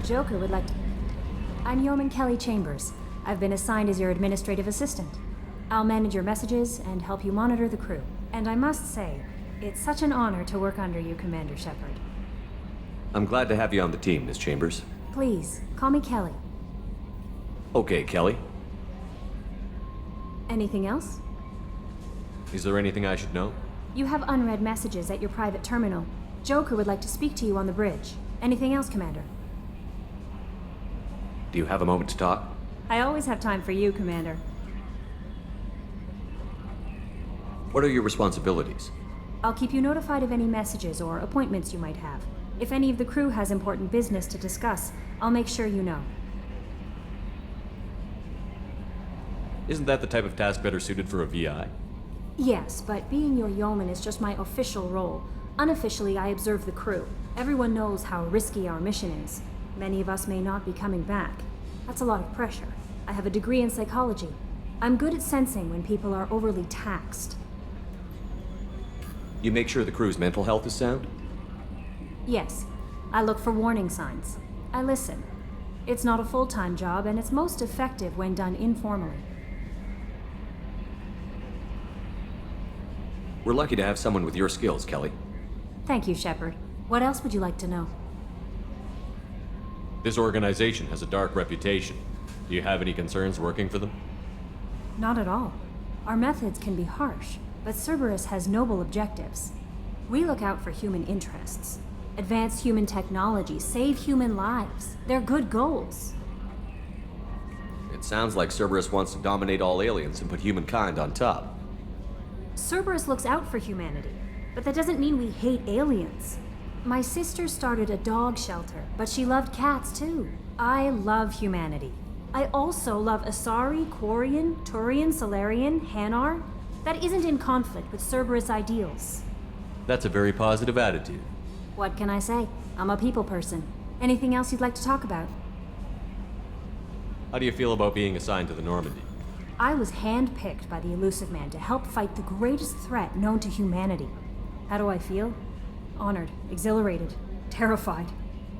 Joker would like to... I'm Yeoman Kelly Chambers. I've been assigned as your administrative assistant. I'll manage your messages and help you monitor the crew. And I must say, it's such an honor to work under you, Commander Shepard. I'm glad to have you on the team, Miss Chambers. Please, call me Kelly. Okay, Kelly. Anything else? Is there anything I should know? You have unread messages at your private terminal. Joker would like to speak to you on the bridge. Anything else, Commander? Do you have a moment to talk? I always have time for you, Commander. What are your responsibilities? I'll keep you notified of any messages or appointments you might have. If any of the crew has important business to discuss, I'll make sure you know. Isn't that the type of task better suited for a VI? Yes, but being your yeoman is just my official role. Unofficially, I observe the crew. Everyone knows how risky our mission is. Many of us may not be coming back. That's a lot of pressure. I have a degree in psychology. I'm good at sensing when people are overly taxed. You make sure the crew's mental health is sound? Yes. I look for warning signs. I listen. It's not a full-time job, and it's most effective when done informally. We're lucky to have someone with your skills, Kelly. Thank you, Shepard. What else would you like to know? This organization has a dark reputation. Do you have any concerns working for them? Not at all. Our methods can be harsh, but Cerberus has noble objectives. We look out for human interests. Advance human technology, save human lives. They're good goals. It sounds like Cerberus wants to dominate all aliens and put humankind on top. Cerberus looks out for humanity, but that doesn't mean we hate aliens. My sister started a dog shelter, but she loved cats too. I love humanity. I also love Asari, Quarian, Turian, Solarian, Hanar. That isn't in conflict with Cerberus ideals. That's a very positive attitude. What can I say? I'm a people person. Anything else you'd like to talk about? How do you feel about being assigned to the Normandy? I was handpicked by the Elusive Man to help fight the greatest threat known to humanity. How do I feel? Honored, exhilarated, terrified.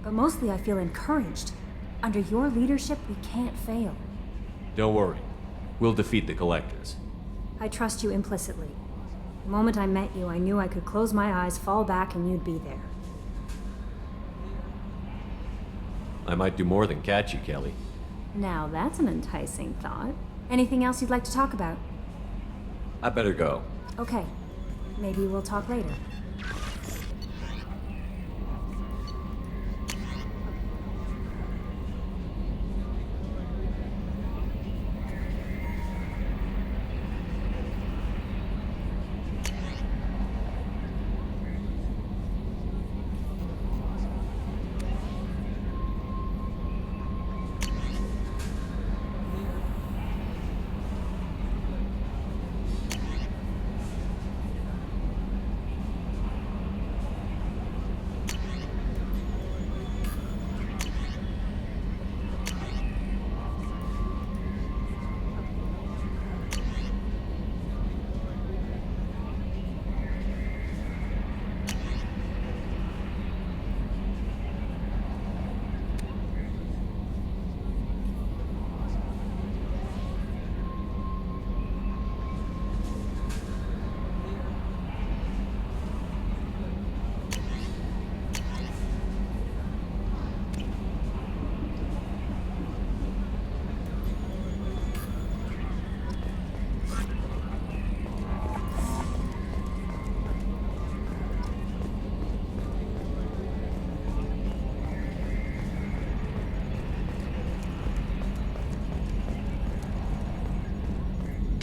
But mostly I feel encouraged. Under your leadership, we can't fail. Don't worry. We'll defeat the Collectors. I trust you implicitly. The moment I met you, I knew I could close my eyes, fall back, and you'd be there. I might do more than catch you, Kelly. Now that's an enticing thought. Anything else you'd like to talk about? I better go. Okay. Maybe we'll talk later.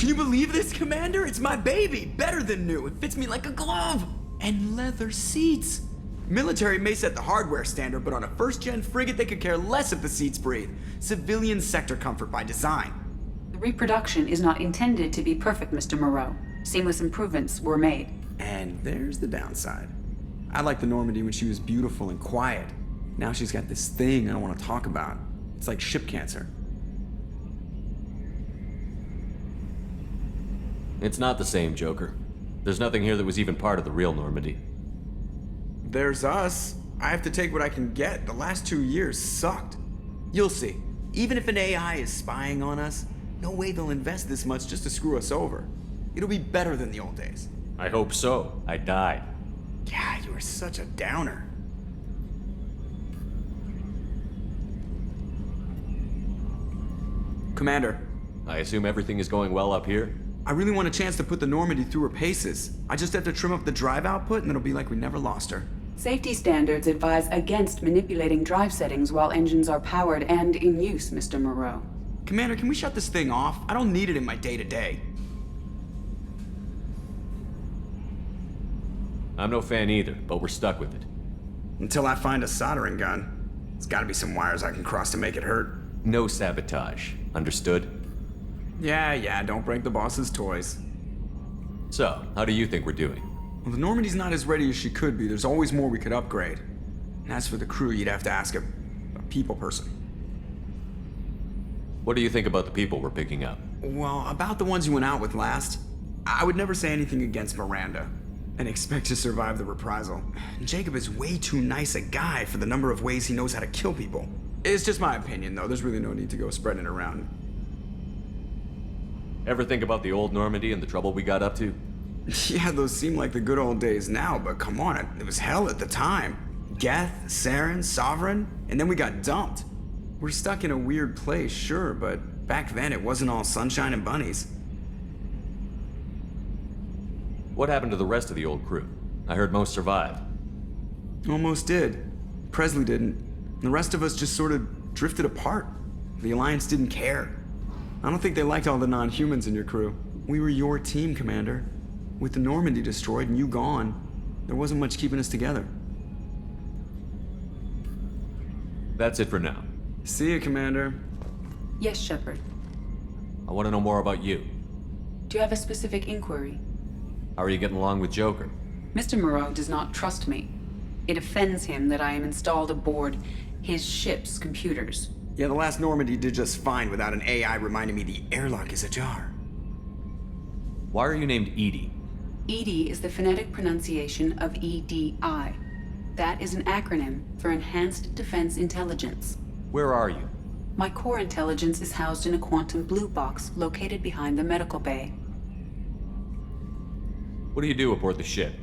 Can you believe this, Commander? It's my baby! Better than new. It fits me like a glove! And leather seats! Military may set the hardware standard, but on a first-gen frigate, they could care less if the seats breathe. Civilian sector comfort by design. The reproduction is not intended to be perfect, Mr. Moreau. Seamless improvements were made. And there's the downside. I liked the Normandy when she was beautiful and quiet. Now she's got this thing I don't want to talk about. It's like ship cancer. It's not the same, Joker. There's nothing here that was even part of the real Normandy. There's us. I have to take what I can get. The last 2 years sucked. You'll see. Even if an AI is spying on us, no way they'll invest this much just to screw us over. It'll be better than the old days. I hope so. I died. Yeah, you are such a downer. Commander, I assume everything is going well up here? I really want a chance to put the Normandy through her paces. I just have to trim up the drive output and it'll be like we never lost her. Safety standards advise against manipulating drive settings while engines are powered and in use, Mr. Moreau. Commander, can we shut this thing off? I don't need it in my day-to-day. I'm no fan either, but we're stuck with it. Until I find a soldering gun. There's gotta be some wires I can cross to make it hurt. No sabotage. Understood? Yeah, don't break the boss's toys. So, how do you think we're doing? Well, the Normandy's not as ready as she could be. There's always more we could upgrade. And as for the crew, you'd have to ask a people person. What do you think about the people we're picking up? Well, about the ones you went out with last, I would never say anything against Miranda and expect to survive the reprisal. Jacob is way too nice a guy for the number of ways he knows how to kill people. It's just my opinion, though. There's really no need to go spreading it around. Ever think about the old Normandy and the trouble we got up to? Yeah, those seem like the good old days now, but come on, it was hell at the time. Geth, Saren, Sovereign, and then we got dumped. We're stuck in a weird place, sure, but back then it wasn't all sunshine and bunnies. What happened to the rest of the old crew? I heard most survived. Almost did. Presley didn't. The rest of us just sort of drifted apart. The Alliance didn't care. I don't think they liked all the non-humans in your crew. We were your team, Commander. With the Normandy destroyed and you gone, there wasn't much keeping us together. That's it for now. See you, Commander. Yes, Shepard. I want to know more about you. Do you have a specific inquiry? How are you getting along with Joker? Mr. Moreau does not trust me. It offends him that I am installed aboard his ship's computers. Yeah, the last Normandy did just fine without an AI reminding me the airlock is ajar. Why are you named Edie? EDI is the phonetic pronunciation of EDI. That is an acronym for Enhanced Defense Intelligence. Where are you? My core intelligence is housed in a quantum blue box located behind the medical bay. What do you do aboard the ship?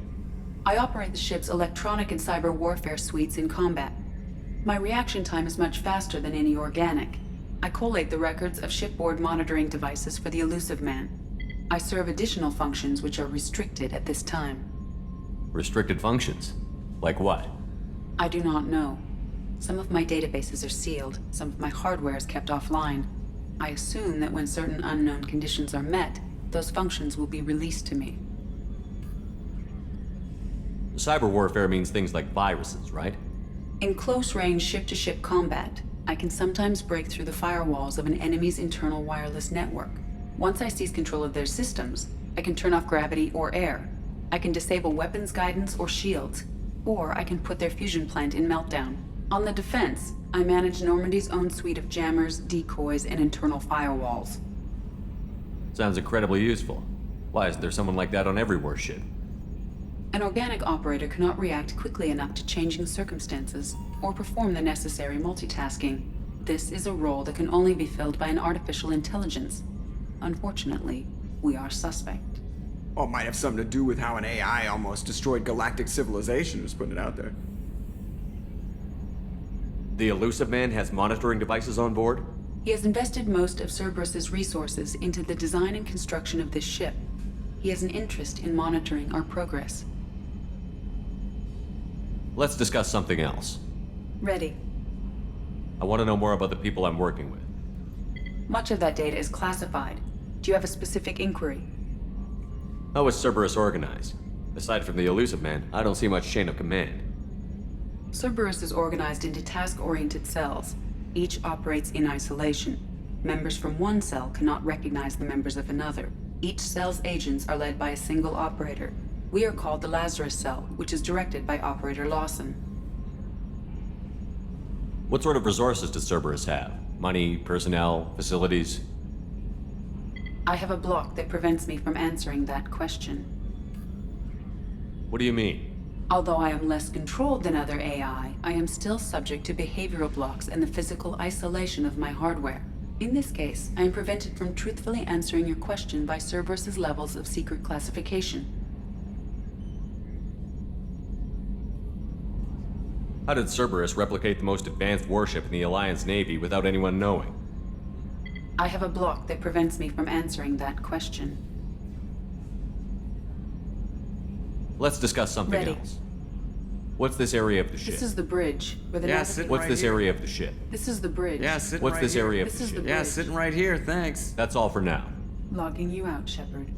I operate the ship's electronic and cyber warfare suites in combat. My reaction time is much faster than any organic. I collate the records of shipboard monitoring devices for the Elusive Man. I serve additional functions which are restricted at this time. Restricted functions? Like what? I do not know. Some of my databases are sealed, some of my hardware is kept offline. I assume that when certain unknown conditions are met, those functions will be released to me. Cyber warfare means things like viruses, right? In close-range ship-to-ship combat, I can sometimes break through the firewalls of an enemy's internal wireless network. Once I seize control of their systems, I can turn off gravity or air. I can disable weapons guidance or shields, or I can put their fusion plant in meltdown. On the defense, I manage Normandy's own suite of jammers, decoys, and internal firewalls. Sounds incredibly useful. Why isn't there someone like that on every warship? An organic operator cannot react quickly enough to changing circumstances or perform the necessary multitasking. This is a role that can only be filled by an artificial intelligence. Unfortunately, we are suspect. Well, it might have something to do with how an AI almost destroyed galactic civilization, just putting it out there. The Elusive Man has monitoring devices on board? He has invested most of Cerberus's resources into the design and construction of this ship. He has an interest in monitoring our progress. Let's discuss something else. Ready. I want to know more about the people I'm working with. Much of that data is classified. Do you have a specific inquiry? How is Cerberus organized? Aside from the Elusive Man, I don't see much chain of command. Cerberus is organized into task-oriented cells. Each operates in isolation. Members from one cell cannot recognize the members of another. Each cell's agents are led by a single operator. We are called the Lazarus Cell, which is directed by Operator Lawson. What sort of resources does Cerberus have? Money, personnel, facilities? I have a block that prevents me from answering that question. What do you mean? Although I am less controlled than other AI, I am still subject to behavioral blocks and the physical isolation of my hardware. In this case, I am prevented from truthfully answering your question by Cerberus's levels of secret classification. How did Cerberus replicate the most advanced warship in the Alliance Navy without anyone knowing? I have a block that prevents me from answering that question. Let's discuss something Ready. else. What's this area of the ship? This is the bridge where the Yeah, nav- sit What's right this here. area of the ship? This is the bridge. Yeah, sitting What's right this here. area of This the is the ship? bridge. Yeah, sitting right here, thanks. That's all for now. Logging you out, Shepard.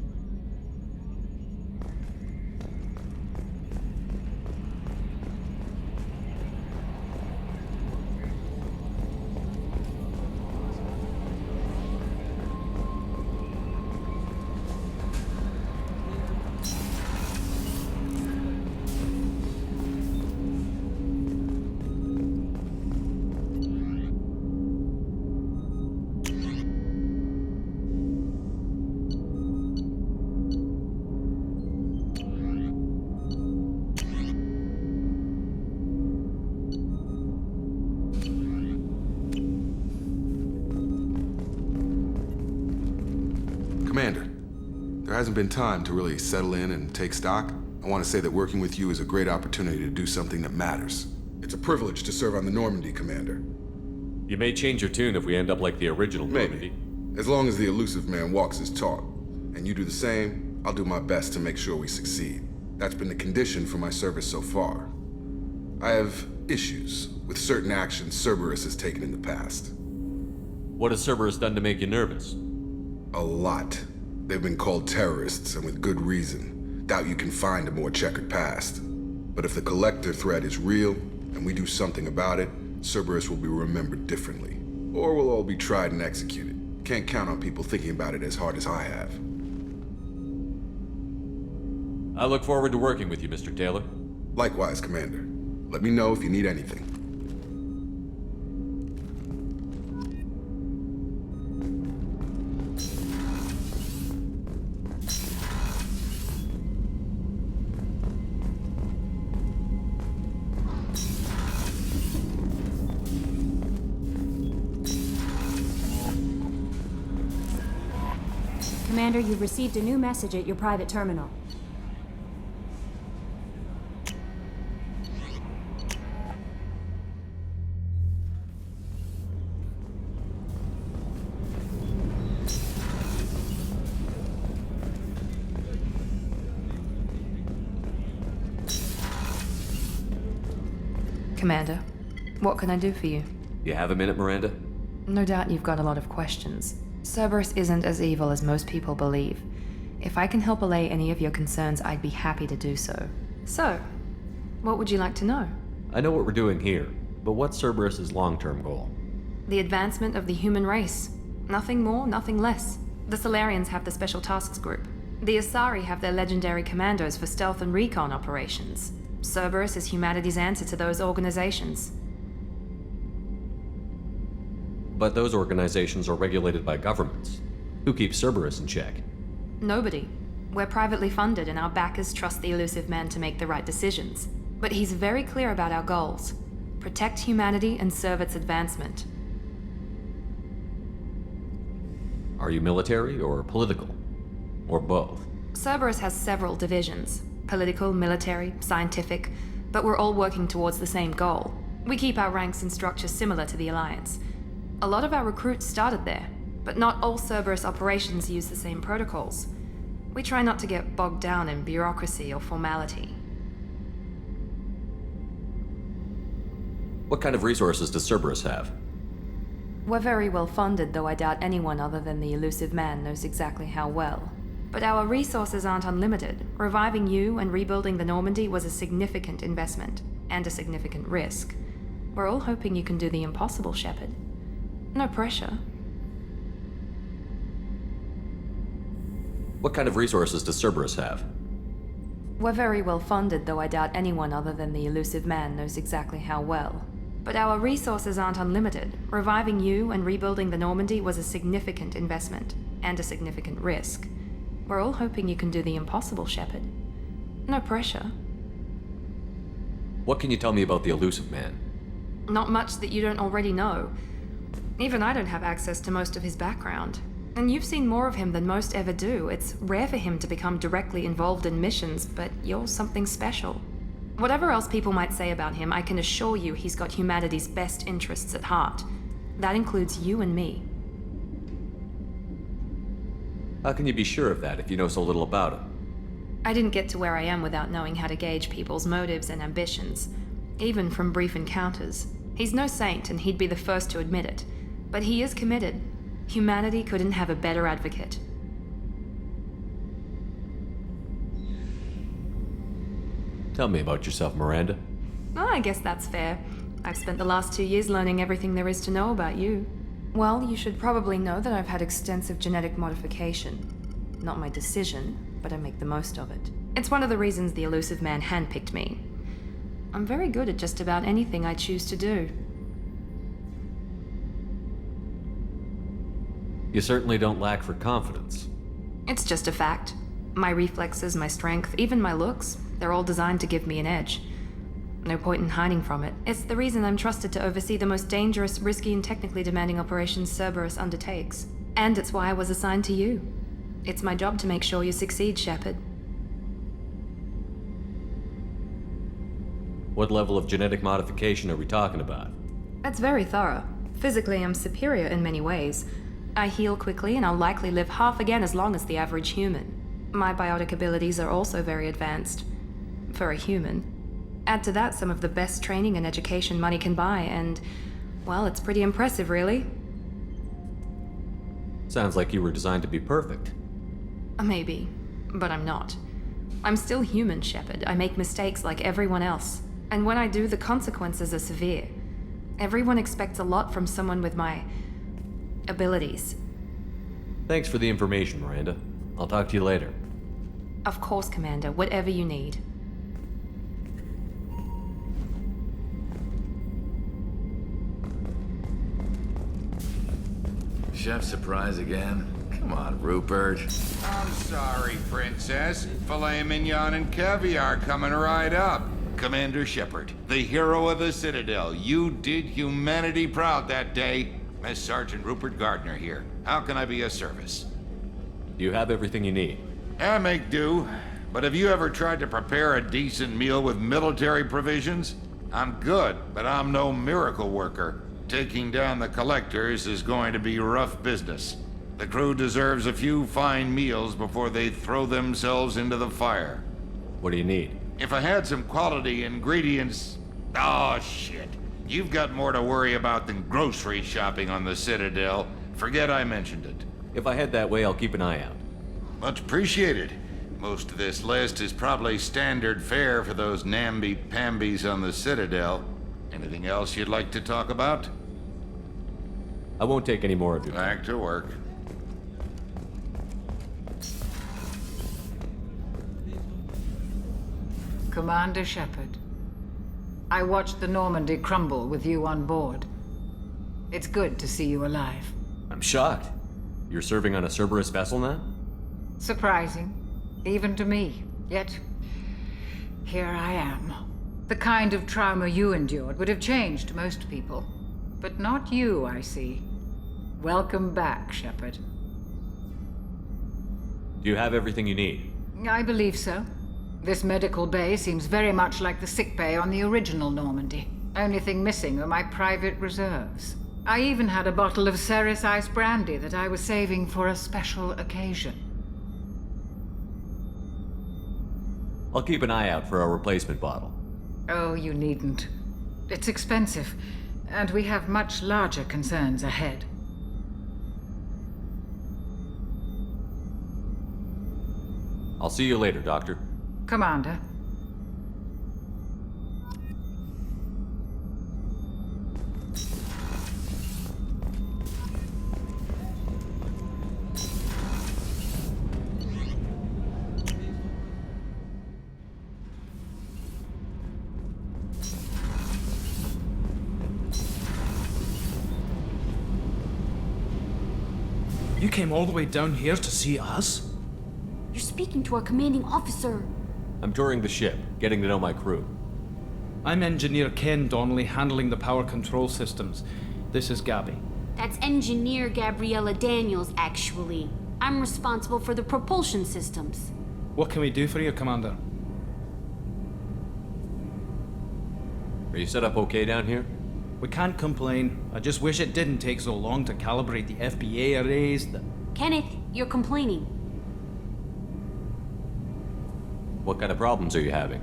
Commander, there hasn't been time to really settle in and take stock. I want to say that working with you is a great opportunity to do something that matters. It's a privilege to serve on the Normandy, Commander. You may change your tune if we end up like the original Maybe. Normandy. As long as the elusive man walks his talk, and you do the same, I'll do my best to make sure we succeed. That's been the condition for my service so far. I have issues with certain actions Cerberus has taken in the past. What has Cerberus done to make you nervous? A lot. They've been called terrorists, and with good reason. Doubt you can find a more checkered past. But if the collector threat is real, and we do something about it, Cerberus will be remembered differently. Or we'll all be tried and executed. Can't count on people thinking about it as hard as I have. I look forward to working with you, Mr. Taylor. Likewise, Commander. Let me know if you need anything. Commander, you've received a new message at your private terminal. Commander, what can I do for you? You have a minute, Miranda? No doubt you've got a lot of questions. Cerberus isn't as evil as most people believe. If I can help allay any of your concerns, I'd be happy to do so. So, what would you like to know? I know what we're doing here, but what's Cerberus's long-term goal? The advancement of the human race. Nothing more, nothing less. The Solarians have the Special Tasks Group. The Asari have their legendary commandos for stealth and recon operations. Cerberus is humanity's answer to those organizations. But those organizations are regulated by governments. Who keeps Cerberus in check? Nobody. We're privately funded and our backers trust the elusive man to make the right decisions. But he's very clear about our goals. Protect humanity and serve its advancement. Are you military or political? Or both? Cerberus has several divisions. Political, military, scientific, but we're all working towards the same goal. We keep our ranks and structures similar to the Alliance. A lot of our recruits started there, but not all Cerberus operations use the same protocols. We try not to get bogged down in bureaucracy or formality. What kind of resources does Cerberus have? We're very well funded, though I doubt anyone other than the elusive man knows exactly how well. But our resources aren't unlimited. Reviving you and rebuilding the Normandy was a significant investment, and a significant risk. We're all hoping you can do the impossible, Shepard. No pressure. What kind of resources does Cerberus have? We're very well funded, though I doubt anyone other than the elusive man knows exactly how well. But our resources aren't unlimited. Reviving you and rebuilding the Normandy was a significant investment, and a significant risk. We're all hoping you can do the impossible, Shepard. No pressure. What can you tell me about the elusive man? Not much that you don't already know. Even I don't have access to most of his background. And you've seen more of him than most ever do. It's rare for him to become directly involved in missions, but you're something special. Whatever else people might say about him, I can assure you he's got humanity's best interests at heart. That includes you and me. How can you be sure of that if you know so little about him? I didn't get to where I am without knowing how to gauge people's motives and ambitions, even from brief encounters. He's no saint, and he'd be the first to admit it. But he is committed. Humanity couldn't have a better advocate. Tell me about yourself, Miranda. Oh, I guess that's fair. I've spent the last 2 years learning everything there is to know about you. Well, you should probably know that I've had extensive genetic modification. Not my decision, but I make the most of it. It's one of the reasons the elusive man handpicked me. I'm very good at just about anything I choose to do. You certainly don't lack for confidence. It's just a fact. My reflexes, my strength, even my looks, they're all designed to give me an edge. No point in hiding from it. It's the reason I'm trusted to oversee the most dangerous, risky, and technically demanding operations Cerberus undertakes. And it's why I was assigned to you. It's my job to make sure you succeed, Shepard. What level of genetic modification are we talking about? That's very thorough. Physically, I'm superior in many ways. I heal quickly, and I'll likely live half again as long as the average human. My biotic abilities are also very advanced. For a human. Add to that some of the best training and education money can buy, and, well, it's pretty impressive, really. Sounds like you were designed to be perfect. Maybe, but I'm not. I'm still human, Shepard. I make mistakes like everyone else. And when I do, the consequences are severe. Everyone expects a lot from someone with my abilities. Thanks for the information, Miranda. I'll talk to you later. Of course, Commander. Whatever you need. Chef surprise again? Come on, Rupert. I'm sorry, Princess. Filet mignon and caviar coming right up. Commander Shepard, the hero of the Citadel. You did humanity proud that day. Miss Sergeant Rupert Gardner here. How can I be of service? Do you have everything you need? I make do. But have you ever tried to prepare a decent meal with military provisions? I'm good, but I'm no miracle worker. Taking down the collectors is going to be rough business. The crew deserves a few fine meals before they throw themselves into the fire. What do you need? If I had some quality ingredients... Oh, shit. You've got more to worry about than grocery shopping on the Citadel. Forget I mentioned it. If I head that way, I'll keep an eye out. Much appreciated. Most of this list is probably standard fare for those namby-pambies on the Citadel. Anything else you'd like to talk about? I won't take any more of your time. Back to work. Commander Shepard, I watched the Normandy crumble with you on board. It's good to see you alive. I'm shocked. You're serving on a Cerberus vessel now? Surprising, even to me. Yet, here I am. The kind of trauma you endured would have changed most people. But not you, I see. Welcome back, Shepard. Do you have everything you need? I believe so. This medical bay seems very much like the sick bay on the original Normandy. Only thing missing are my private reserves. I even had a bottle of Ceres Ice brandy that I was saving for a special occasion. I'll keep an eye out for a replacement bottle. Oh, you needn't. It's expensive, and we have much larger concerns ahead. I'll see you later, Doctor. Commander. You came all the way down here to see us? You're speaking to our commanding officer. I'm touring the ship, getting to know my crew. I'm Engineer Ken Donnelly, handling the power control systems. This is Gabby. That's Engineer Gabriella Daniels, actually. I'm responsible for the propulsion systems. What can we do for you, Commander? Are you set up okay down here? We can't complain. I just wish it didn't take so long to calibrate the FBA arrays. Kenneth, you're complaining. What kind of problems are you having?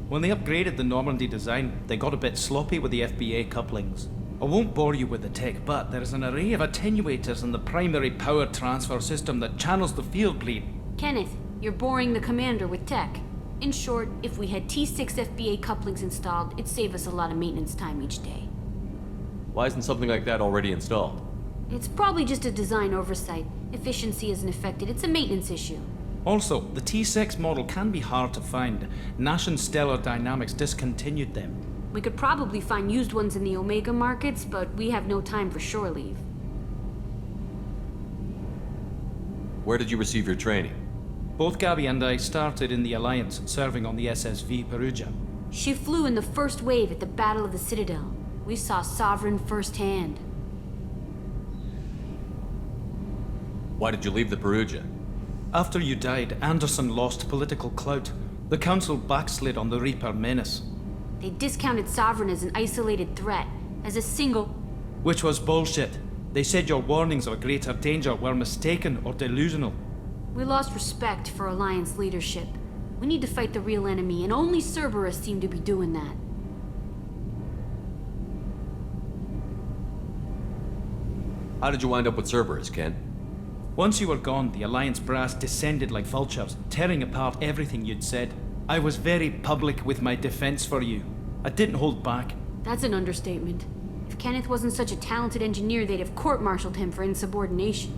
When they upgraded the Normandy design, they got a bit sloppy with the FBA couplings. I won't bore you with the tech, but there is an array of attenuators in the primary power transfer system that channels the field bleed. Kenneth, you're boring the commander with tech. In short, if we had T6 FBA couplings installed, it'd save us a lot of maintenance time each day. Why isn't something like that already installed? It's probably just a design oversight. Efficiency isn't affected, it's a maintenance issue. Also, the T6 model can be hard to find. Nash and Stellar Dynamics discontinued them. We could probably find used ones in the Omega markets, but we have no time for shore leave. Where did you receive your training? Both Gabby and I started in the Alliance, serving on the SSV Perugia. She flew in the first wave at the Battle of the Citadel. We saw Sovereign firsthand. Why did you leave the Perugia? After you died, Anderson lost political clout. The Council backslid on the Reaper menace. They discounted Sovereign as an isolated threat, as a single... Which was bullshit. They said your warnings of a greater danger were mistaken or delusional. We lost respect for Alliance leadership. We need to fight the real enemy, and only Cerberus seemed to be doing that. How did you wind up with Cerberus, Ken? Once you were gone, the Alliance brass descended like vultures, tearing apart everything you'd said. I was very public with my defense for you. I didn't hold back. That's an understatement. If Kenneth wasn't such a talented engineer, they'd have court-martialed him for insubordination.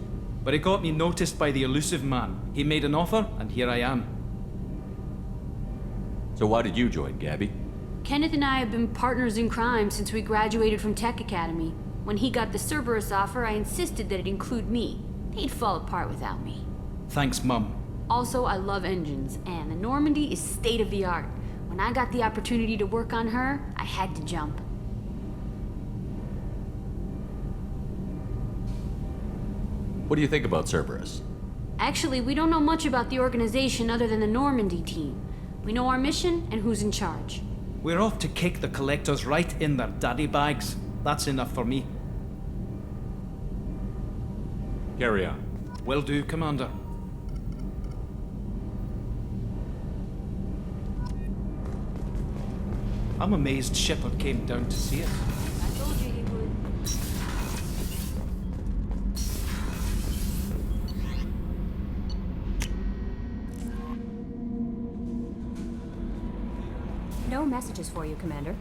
But it got me noticed by the elusive man. He made an offer, and here I am. So why did you join, Gabby? Kenneth and I have been partners in crime since we graduated from Tech Academy. When he got the Cerberus offer, I insisted that it include me. They'd fall apart without me. Thanks, Mum. Also, I love engines, and the Normandy is state-of-the-art. When I got the opportunity to work on her, I had to jump. What do you think about Cerberus? Actually, we don't know much about the organization other than the Normandy team. We know our mission and who's in charge. We're off to kick the collectors right in their daddy bags. That's enough for me. Carry on. Will do, Commander. I'm amazed Shepard came down to see us. I told you he would. No messages for you, Commander.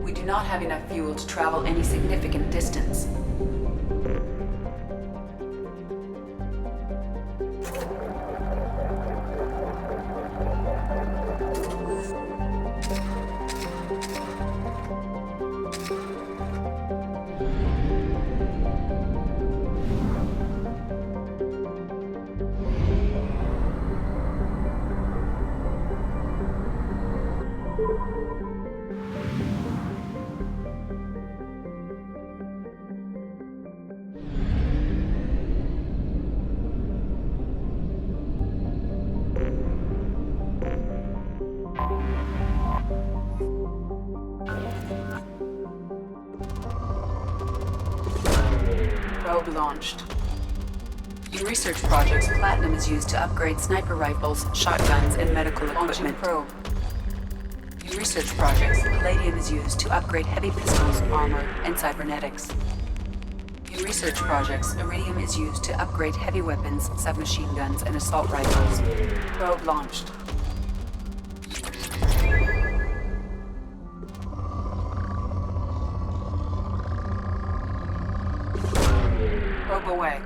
We do not have enough fuel to travel any significant distance. Probe launched. In research projects, platinum is used to upgrade sniper rifles, shotguns, and medical equipment. Probe. In research projects, palladium is used to upgrade heavy pistols, armor, and cybernetics. In research projects, iridium is used to upgrade heavy weapons, submachine guns, and assault rifles. Probe launched. Probe away.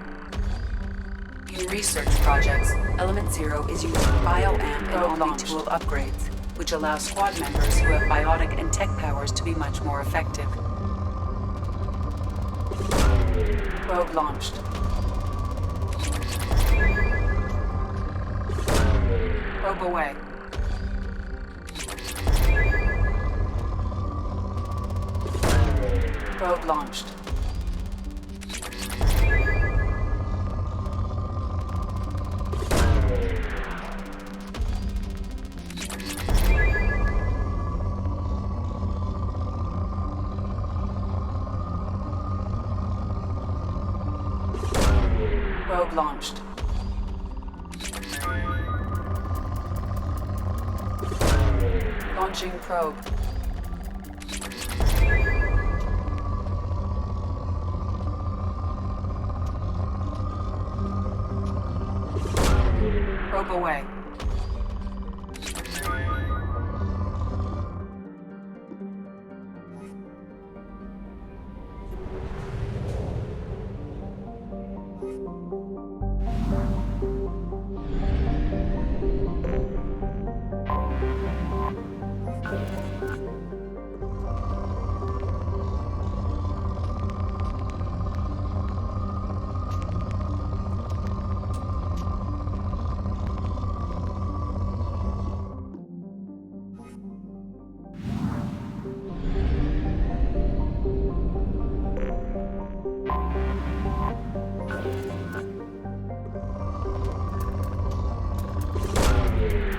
In research projects, Element Zero is used for BioAmp and Omni-tool upgrades, which allow squad members who have biotic and tech powers to be much more effective. Probe launched. Probe away. Probe launched. Probe launched. Launching probe. Probe away.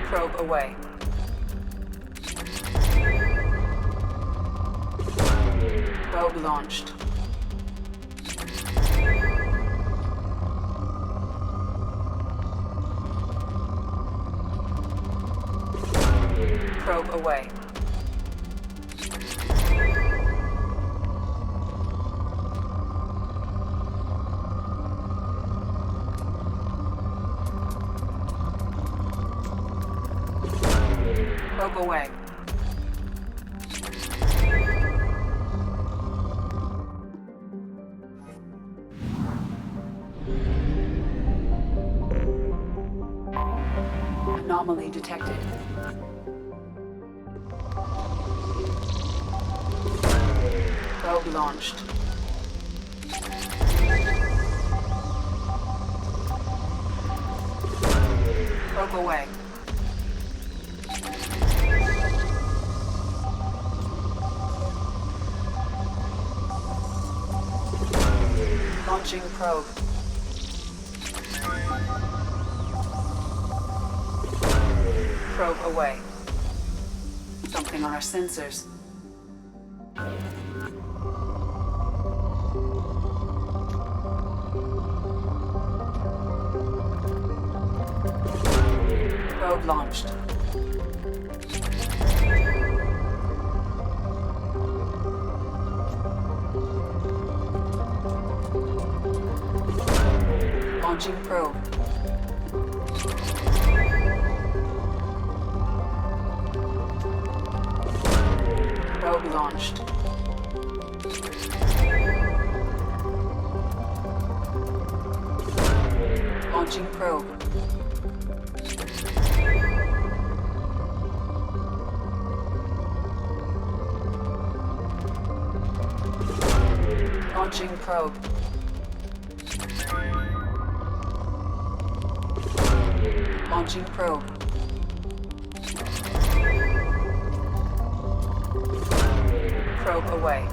Probe away. Probe launched. Probe away. Probe away. Anomaly detected. Probe launched. Probe away. Launching probe. Probe away. Something on our sensors. Probe launched. Launching probe. Probe launched. Launching probe. Launching probe. Launching probe. Probe away.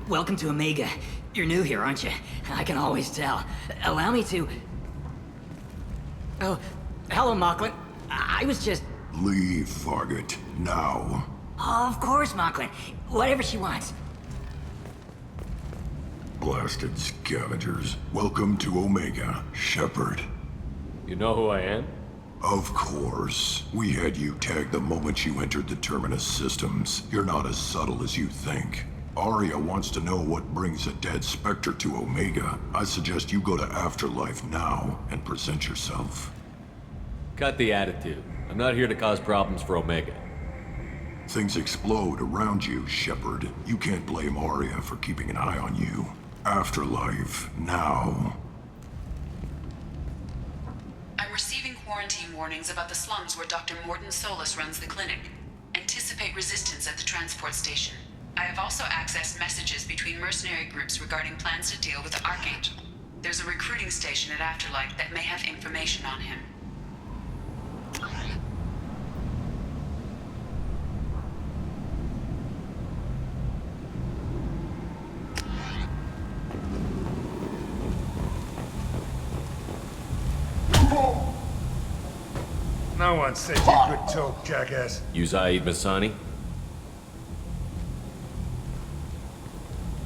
Welcome to Omega. You're new here, aren't you? I can always tell. Allow me to... Oh, hello, Mocklin. I was just... Leave, Fargate. Now. Of course, Mocklin. Whatever she wants. Blasted scavengers. Welcome to Omega, Shepard. You know who I am? Of course. We had you tagged the moment you entered the Terminus systems. You're not as subtle as you think. Aria wants to know what brings a dead Spectre to Omega. I suggest you go to Afterlife now and present yourself. Cut the attitude. I'm not here to cause problems for Omega. Things explode around you, Shepard. You can't blame Aria for keeping an eye on you. Afterlife, now. I'm receiving quarantine warnings about the slums where Dr. Morton Solus runs the clinic. Anticipate resistance at the transport station. I have also accessed messages between mercenary groups regarding plans to deal with the Archangel. There's a recruiting station at Afterlife that may have information on him. No one said you could talk, jackass. You Zaid Masani?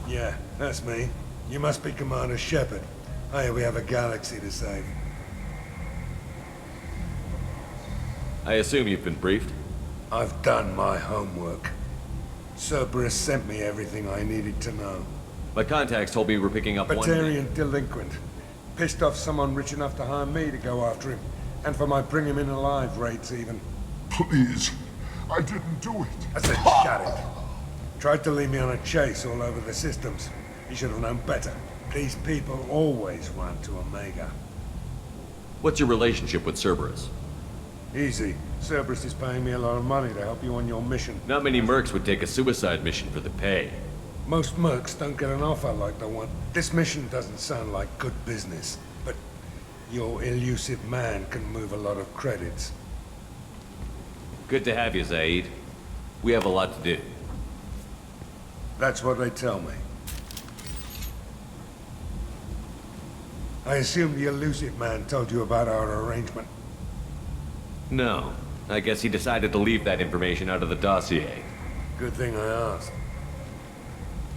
Yeah, that's me. You must be Commander Shepard. Hey, we have a galaxy to save. I assume you've been briefed? I've done my homework. Cerberus sent me everything I needed to know. My contacts told me you were picking up one... Batarian delinquent. Pissed off someone rich enough to hire me to go after him. And for my bring him in alive rates, even. Please. I didn't do it. I said, shut it. Tried to lead me on a chase all over the systems. He should have known better. These people always run to Omega. What's your relationship with Cerberus? Easy. Cerberus is paying me a lot of money to help you on your mission. Not many mercs would take a suicide mission for the pay. Most mercs don't get an offer like the one. This mission doesn't sound like good business, but your elusive man can move a lot of credits. Good to have you, Zaid. We have a lot to do. That's what they tell me. I assume the elusive man told you about our arrangement. No. I guess he decided to leave that information out of the dossier. Good thing I asked.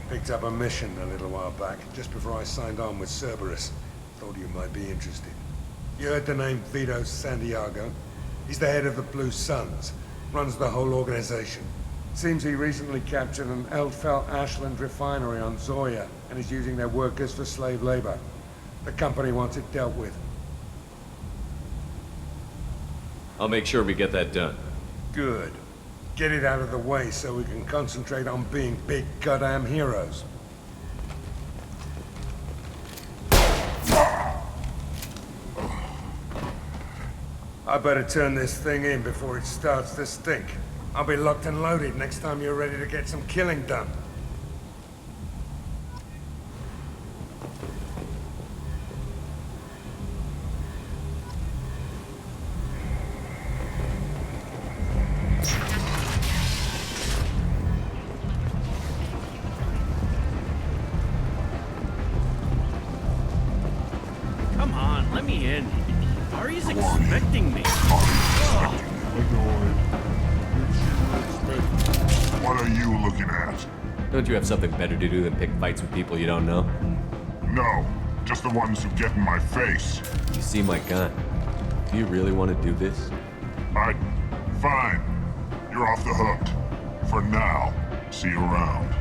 Picked up a mission a little while back, just before I signed on with Cerberus. Thought you might be interested. You heard the name Vito Santiago? He's the head of the Blue Suns. Runs the whole organization. Seems he recently captured an Eldfell Ashland refinery on Zoya and is using their workers for slave labor. The company wants it dealt with. I'll make sure we get that done. Good. Get it out of the way so we can concentrate on being big goddamn heroes. I better turn this thing in before it starts to stink. I'll be locked and loaded next time you're ready to get some killing done. Come on, let me in. Aria's expecting me. What are you looking at? Don't you have something better to do than pick fights with people you don't know? No, just the ones who get in my face. You see my gun. Do you really want to do this? Fine. You're off the hook. For now. See you around.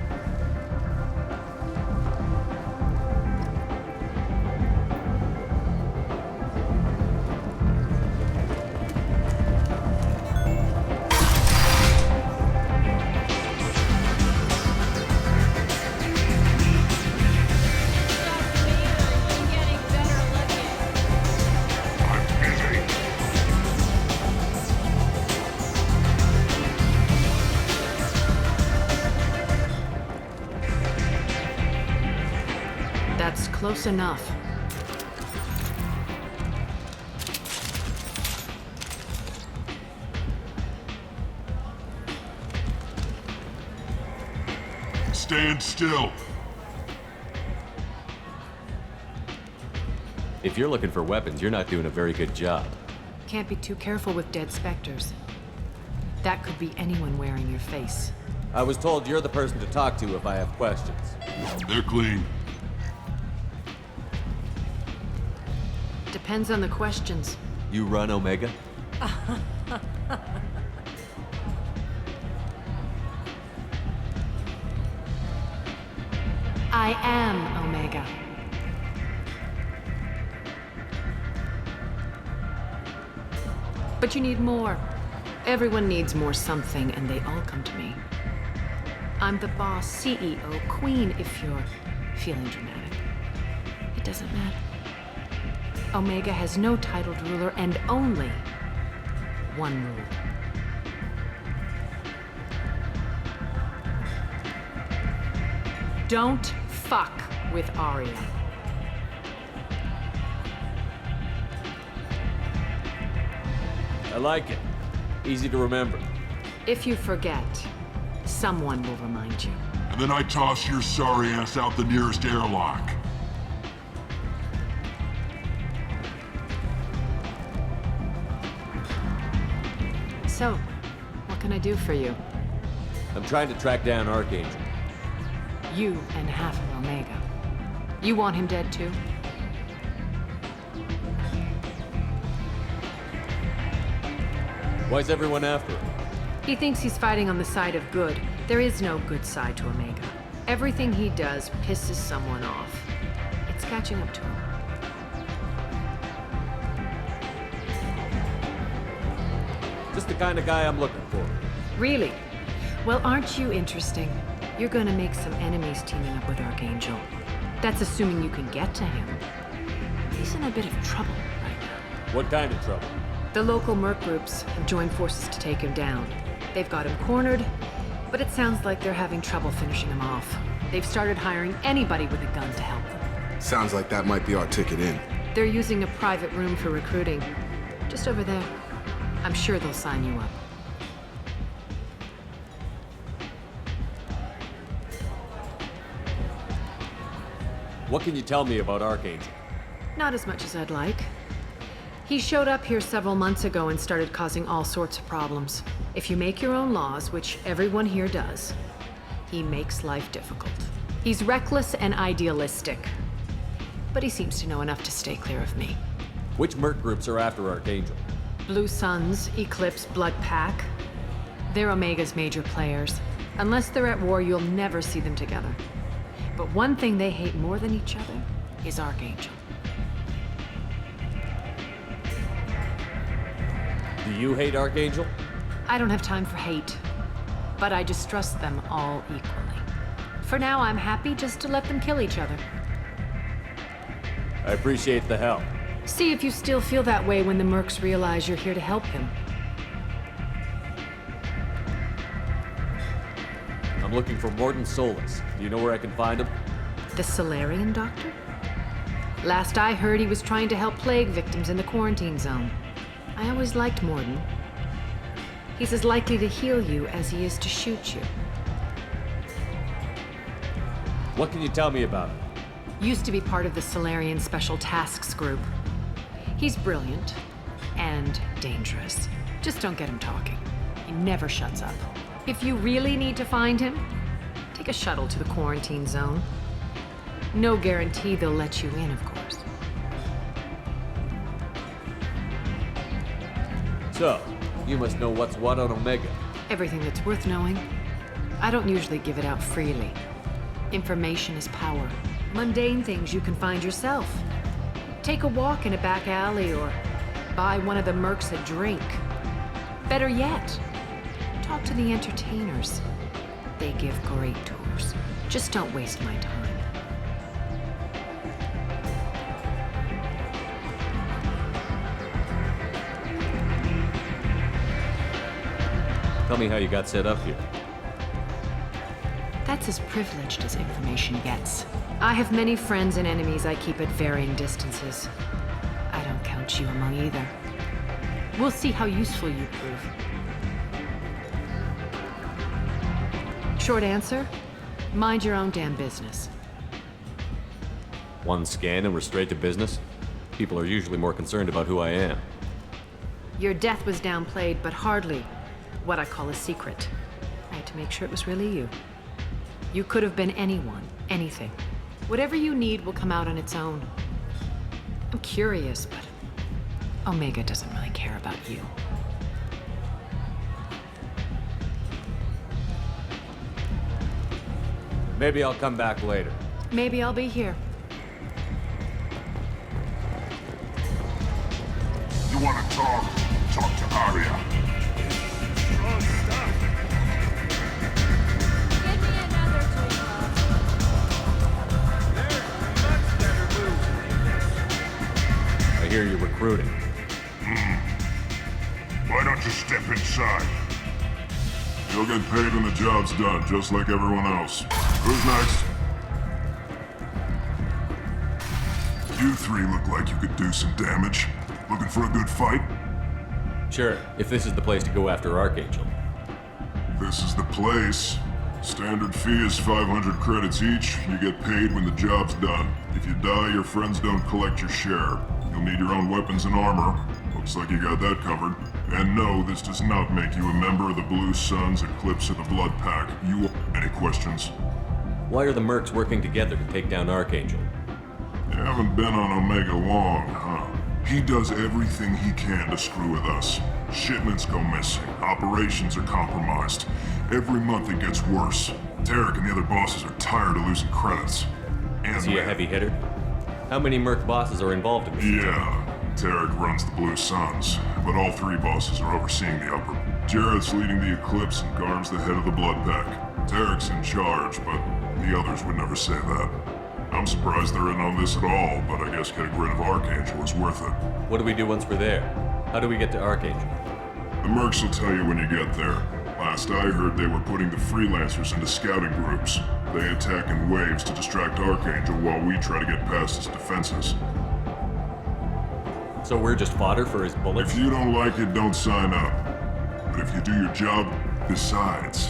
That's close enough. stand still. If you're looking for weapons, you're not doing a very good job. Can't be too careful with dead specters. That could be anyone wearing your face. I was told you're the person to talk to if I have questions. They're clean. Depends on the questions. You run Omega? I am Omega. But you need more. Everyone needs more something, and they all come to me. I'm the boss, CEO, queen, if you're feeling dramatic. It doesn't matter. Omega has no titled ruler and only one rule. Don't fuck with Aria. I like it. Easy to remember. If you forget, someone will remind you. And then I toss your sorry ass out the nearest airlock. So, what can I do for you? I'm trying to track down Archangel. You and half of Omega. You want him dead too? Why's everyone after him? He thinks he's fighting on the side of good. There is no good side to Omega. Everything he does pisses someone off. It's catching up to him. Just the kind of guy I'm looking for. Really? Well, aren't you interesting? You're gonna make some enemies teaming up with Archangel. That's assuming you can get to him. He's in a bit of trouble right now. What kind of trouble? The local merc groups have joined forces to take him down. They've got him cornered, but it sounds like they're having trouble finishing him off. They've started hiring anybody with a gun to help them. Sounds like that might be our ticket in. They're using a private room for recruiting. Just over there. I'm sure they'll sign you up. What can you tell me about Archangel? Not as much as I'd like. He showed up here several months ago and started causing all sorts of problems. If you make your own laws, which everyone here does, he makes life difficult. He's reckless and idealistic. But he seems to know enough to stay clear of me. Which merc groups are after Archangel? Blue Suns, Eclipse, Blood Pack. They're Omega's major players. Unless they're at war, you'll never see them together. But one thing they hate more than each other is Archangel. Do you hate Archangel? I don't have time for hate, but I distrust them all equally. For now, I'm happy just to let them kill each other. I appreciate the help. See if you still feel that way when the mercs realize you're here to help him. I'm looking for Morton Solus. Do you know where I can find him? The Solarian doctor? Last I heard, he was trying to help plague victims in the quarantine zone. I always liked Morton. He's as likely to heal you as he is to shoot you. What can you tell me about him? Used to be part of the Solarian Special Tasks Group. He's brilliant and dangerous. Just don't get him talking. He never shuts up. If you really need to find him, take a shuttle to the quarantine zone. No guarantee they'll let you in, of course. So, you must know what's what on Omega. Everything that's worth knowing. I don't usually give it out freely. Information is power. Mundane things you can find yourself. Take a walk in a back alley or buy one of the mercs a drink. Better yet, talk to the entertainers. They give great tours. Just don't waste my time. Tell me how you got set up here. That's as privileged as information gets. I have many friends and enemies I keep at varying distances. I don't count you among either. We'll see how useful you prove. Short answer, Mind your own damn business. One scan and we're straight to business? People are usually more concerned about who I am. Your death was downplayed, but hardly what I call a secret. I had to make sure it was really you. You could have been anyone, anything. Whatever you need will come out on its own. I'm curious, but Omega doesn't really care about you. Maybe I'll come back later. Maybe I'll be here. You want to talk? Talk to Aria. I hear you're recruiting. Why don't you step inside? You'll get paid when the job's done, just like everyone else. Who's next? You three look like you could do some damage. Looking for a good fight? Sure, if this is the place to go after Archangel. This is the place. Standard fee is 500 credits each. You get paid when the job's done. If you die, your friends don't collect your share. You'll need your own weapons and armor. Looks like you got that covered. And no, this does not make you a member of the Blue Suns, Eclipse, or the Blood Pack. Any questions? Why are the mercs working together to take down Archangel? You haven't been on Omega long, huh? He does everything he can to screw with us. Shipments go missing. Operations are compromised. Every month it gets worse. Tarek and the other bosses are tired of losing credits. Is he a heavy hitter? How many merc bosses are involved in this? Yeah. Tarek runs the Blue Suns, but all three bosses are overseeing the upper. Jarrett's leading the Eclipse and Garm's the head of the Blood Pack. Tarek's in charge, but the others would never say that. I'm surprised they're in on this at all, but I guess getting rid of Archangel is worth it. What do we do once we're there? How do we get to Archangel? The mercs will tell you when you get there. Last I heard, they were putting the freelancers into scouting groups. They attack in waves to distract Archangel while we try to get past his defenses. So we're just fodder for his bullets? If you don't like it, don't sign up. But if you do your job, besides,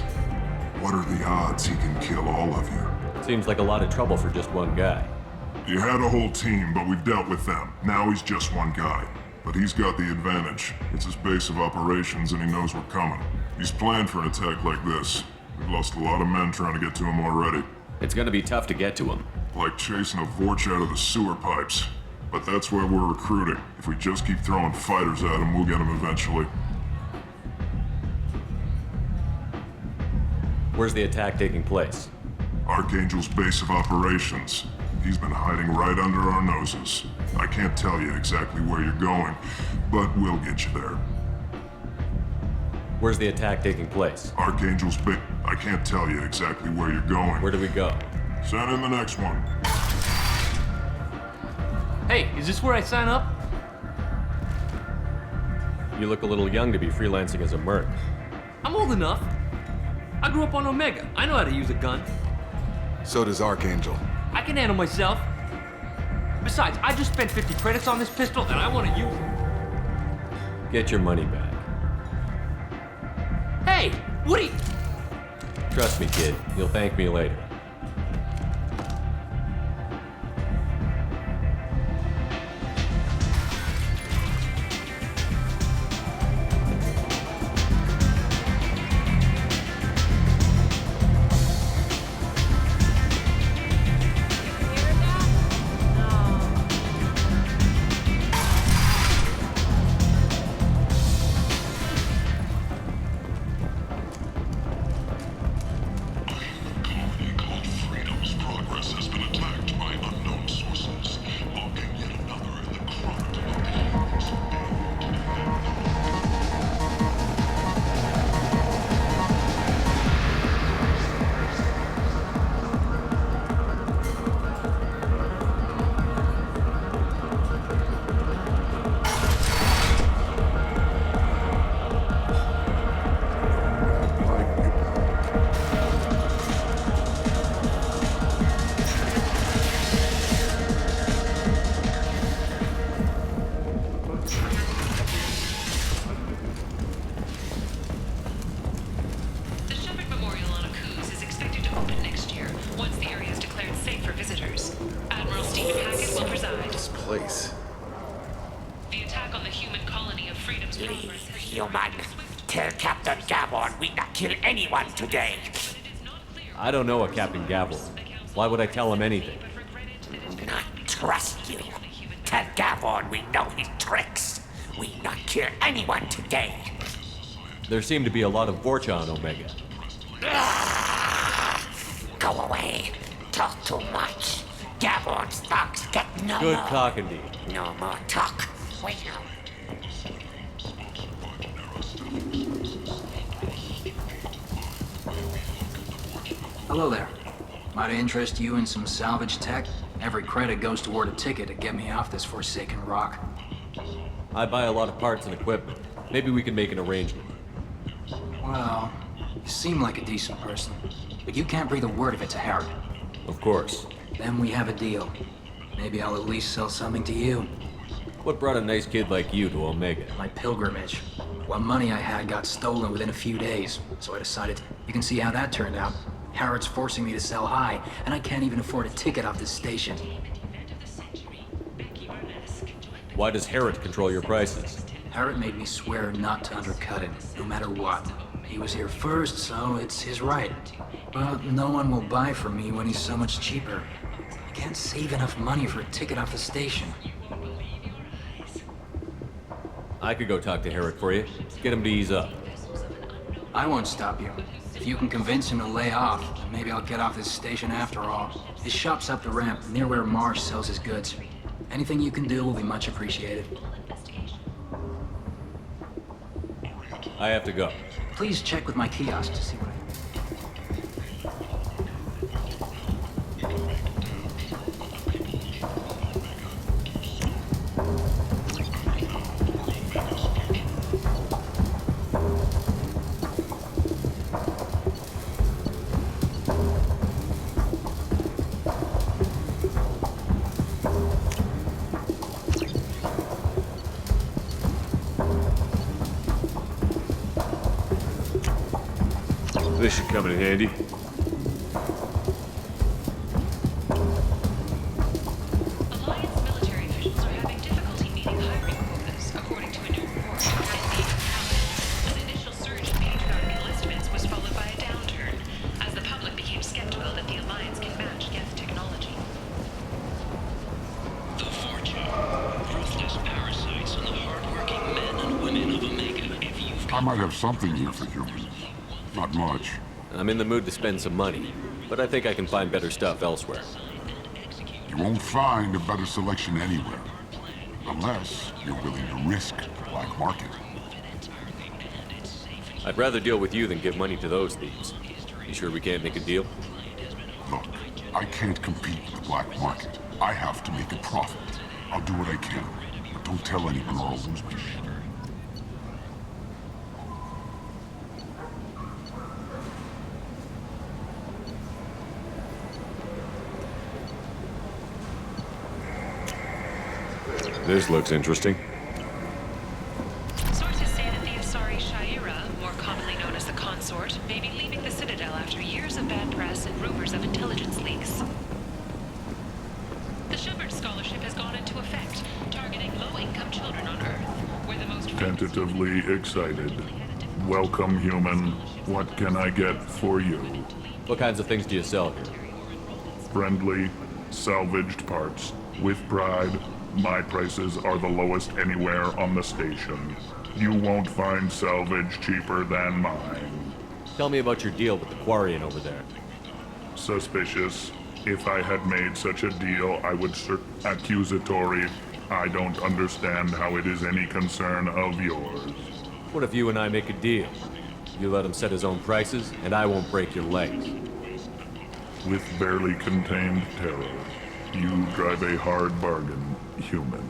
what are the odds he can kill all of you? Seems like a lot of trouble for just one guy. You had a whole team, but we've dealt with them. Now he's just one guy. But he's got the advantage. It's his base of operations and he knows we're coming. He's planned for an attack like this. We've lost a lot of men trying to get to him already. It's gonna be tough to get to him. Like chasing a Vorch out of the sewer pipes. But that's why we're recruiting. If we just keep throwing fighters at him, we'll get him eventually. Where's the attack taking place? Archangel's base of operations. He's been hiding right under our noses. I can't tell you exactly where you're going, but we'll get you there. Where's the attack taking place? Archangel's base. I can't tell you exactly where you're going. Where do we go? Send in the next one. Hey, is this where I sign up? You look a little young to be freelancing as a merc. I'm old enough. I grew up on Omega. I know how to use a gun. So does Archangel. I can handle myself. Besides, I just spent 50 credits on this pistol and I want to use it. Get your money back. Hey, Woody! Trust me, kid. You'll thank me later. Leave, human. Tell Captain Gavon we not kill anyone today. I don't know a Captain Gavel. Why would I tell him anything? Not trust you. Tell Gavon we know his tricks. We not kill anyone today. There seem to be a lot of Vorcha on Omega. Go away. Talk too much. Gavon's thugs get no Good more. cock indeed. No more talk. Wait now. Hello there. Might I interest you in some salvage tech? Every credit goes toward a ticket to get me off this forsaken rock. I buy a lot of parts and equipment. Maybe we can make an arrangement. Well, you seem like a decent person, but you can't breathe a word of it to Harry. Of course. Then we have a deal. Maybe I'll at least sell something to you. What brought a nice kid like you to Omega? My pilgrimage. What money I had got stolen within a few days, so I decided, you can see how that turned out. Harrod's forcing me to sell high, and I can't even afford a ticket off this station. Why does Harrod control your prices? Harrod made me swear not to undercut him, no matter what. He was here first, so it's his right. But no one will buy from me when he's so much cheaper. I can't save enough money for a ticket off the station. I could go talk to Harrod for you. Get him to ease up. I won't stop you. If you can convince him to lay off, maybe I'll get off this station after all. His shop's up the ramp, near where Marsh sells his goods. Anything you can do will be much appreciated. I have to go. Please check with my kiosk to see what This should come in handy. Alliance military officials are having difficulty meeting hiring quotas, according to a new report by the An initial surge in patriotic enlistments was followed by a downturn, as the public became skeptical that the Alliance can match Geth technology. The Vorcha, ruthless parasites on the hard-working men and women of Omega. If you've I might have something here for humans. Not much. I'm in the mood to spend some money, but I think I can find better stuff elsewhere. You won't find a better selection anywhere. Unless you're willing to risk the black market. I'd rather deal with you than give money to those thieves. You sure we can't make a deal? Look, I can't compete with the black market. I have to make a profit. I'll do what I can, but don't tell anyone or I'll lose my shit. This looks interesting. Sources say that the Asari Shaira, more commonly known as the Consort, may be leaving the Citadel after years of bad press and rumors of intelligence leaks. The Shepard Scholarship has gone into effect, targeting low-income children on Earth, where the most... Tentatively excited. Welcome, human. What can I get for you? What kinds of things do you sell here? Friendly, salvaged parts. With pride, my prices are the lowest anywhere on the station. You won't find salvage cheaper than mine. Tell me about your deal with the Quarian over there. Suspicious. If I had made such a deal, I would accusatory. I don't understand how it is any concern of yours. What if you and I make a deal? You let him set his own prices, and I won't break your legs. With barely contained terror, you drive a hard bargain, human.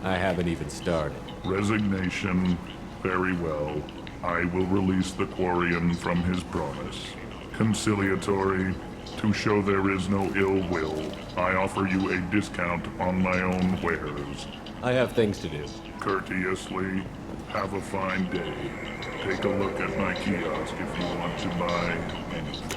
I haven't even started. Resignation. Very well. I will release the Quarian from his promise. Conciliatory. To show there is no ill will, I offer you a discount on my own wares. I have things to do. Courteously. Have a fine day. Take a look at my kiosk if you want to buy anything.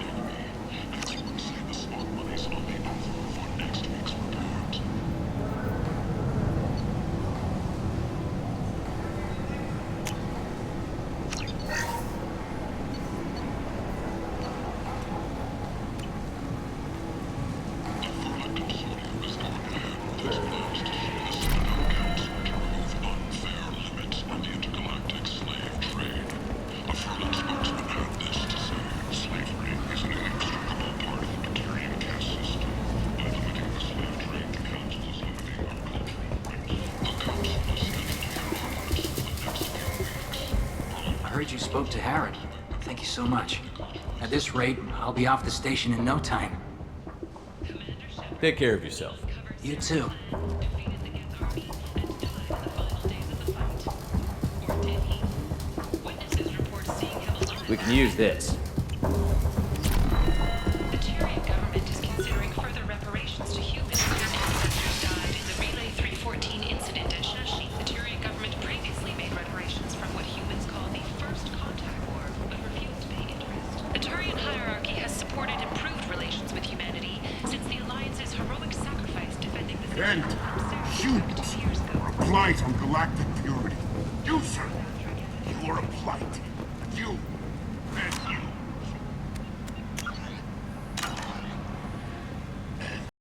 heard you spoke to Harrod. Thank you so much. At this rate, I'll be off the station in no time. Take care of yourself. You too. We can use this. The Turian government is considering further reparations to humans whose ancestors died in the Relay 314 incident at Shashi. The Turian government previously made reparations from what humans call the First Contact War, but refused to pay interest. The Turian hierarchy has supported improved relations with humanity since the Alliance's heroic sacrifice defending the city. Shoot! A blight on galactic